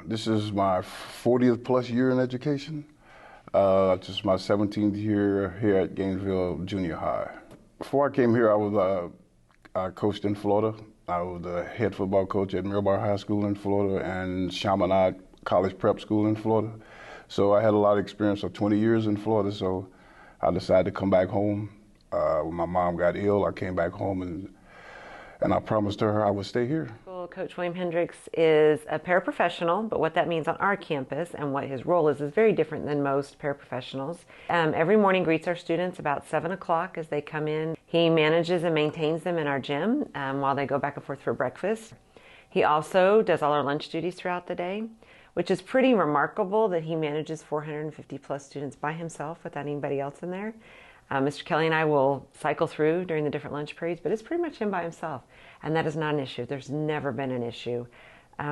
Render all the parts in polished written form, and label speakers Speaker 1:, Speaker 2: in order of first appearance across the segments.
Speaker 1: This is my 40th plus year in education. This is my 17th year here at Gainesville Junior High. Before I came here, I coached in Florida. I was the head football coach at Miramar High School in Florida and Chaminade College Prep School in Florida. So I had a lot of experience of 20 years in Florida, so I decided to come back home. When my mom got ill, I came back home and I promised her I would stay here.
Speaker 2: Coach William Hendricks is a paraprofessional, but what that means on our campus and what his role is very different than most paraprofessionals. Every morning greets our students about 7 o'clock as they come in. He manages and maintains them in our gym while they go back and forth for breakfast. He also does all our lunch duties throughout the day, which is pretty remarkable that he manages 450 plus students by himself without anybody else in there. Mr. Kelly and I will cycle through during the different lunch periods, but it's pretty much him by himself, and that is not an issue. There's never been an issue.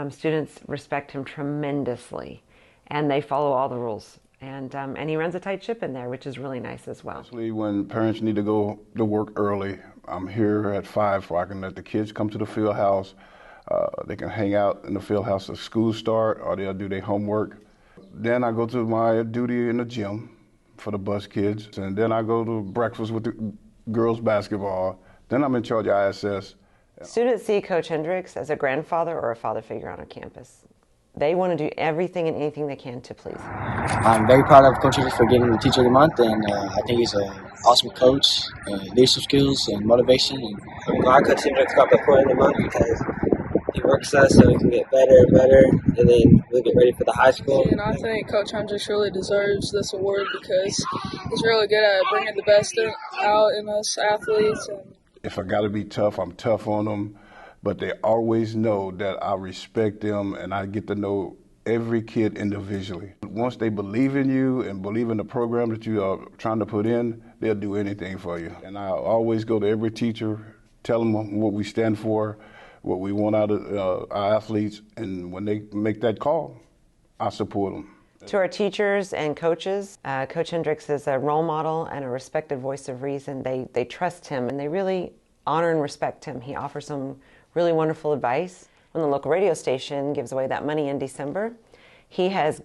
Speaker 2: Students respect him tremendously, and they follow all the rules. And he runs a tight ship in there, which is really nice as well.
Speaker 1: Especially when parents need to go to work early, I'm here at 5 so I can let the kids come to the field house. They can hang out in the field house till school start, or they'll do their homework. Then I go to my duty in the gym for the bus kids, and then I go to breakfast with the girls basketball. Then I'm in charge of ISS.
Speaker 2: Students see Coach Hendricks as a grandfather or a father figure on our campus. They want to do everything and anything they can to please him.
Speaker 3: I'm very proud of Coach Hendricks for getting the Teacher of the Month, and I think he's an awesome coach, leadership skills and motivation. And
Speaker 4: I'm glad Coach Hendricks got the Employee of the Month because he works us so we can get better and better, and then we'll get ready for the high school.
Speaker 5: And I think Coach Hendricks really deserves this award because he's really good at bringing the best out in us athletes.
Speaker 1: If I got to be tough, I'm tough on them, but they always know that I respect them and I get to know every kid individually. Once they believe in you and believe in the program that you are trying to put in, they'll do anything for you. And I always go to every teacher, tell them what we stand for, what we want out of our athletes, and when they make that call, I support them.
Speaker 2: To our teachers and coaches, Coach Hendricks is a role model and a respected voice of reason. They trust him and they really honor and respect him. He offers them really wonderful advice. When the local radio station gives away that money in December, he has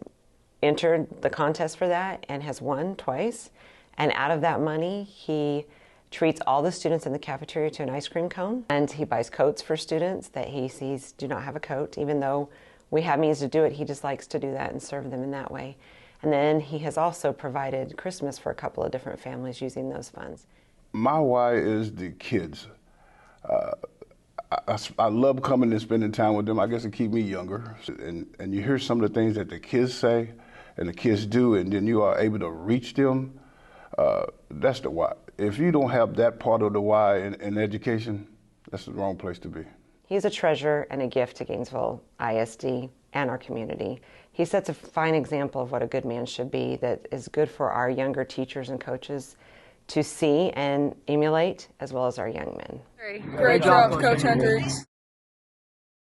Speaker 2: entered the contest for that and has won twice. And out of that money, he treats all the students in the cafeteria to an ice cream cone, and he buys coats for students that he sees do not have a coat. Even though we have means to do it, he just likes to do that and serve them in that way. And then he has also provided Christmas for a couple of different families using those funds.
Speaker 1: My why is the kids. I love coming and spending time with them. I guess it keeps me younger. And you hear some of the things that the kids say and the kids do, and then you are able to reach them. That's the why. If you don't have that part of the why in education, that's the wrong place to be.
Speaker 2: He's a treasure and a gift to Gainesville ISD and our community. He sets a fine example of what a good man should be that is good for our younger teachers and coaches to see and emulate, as well as our young men.
Speaker 5: Great job, Coach Hendricks.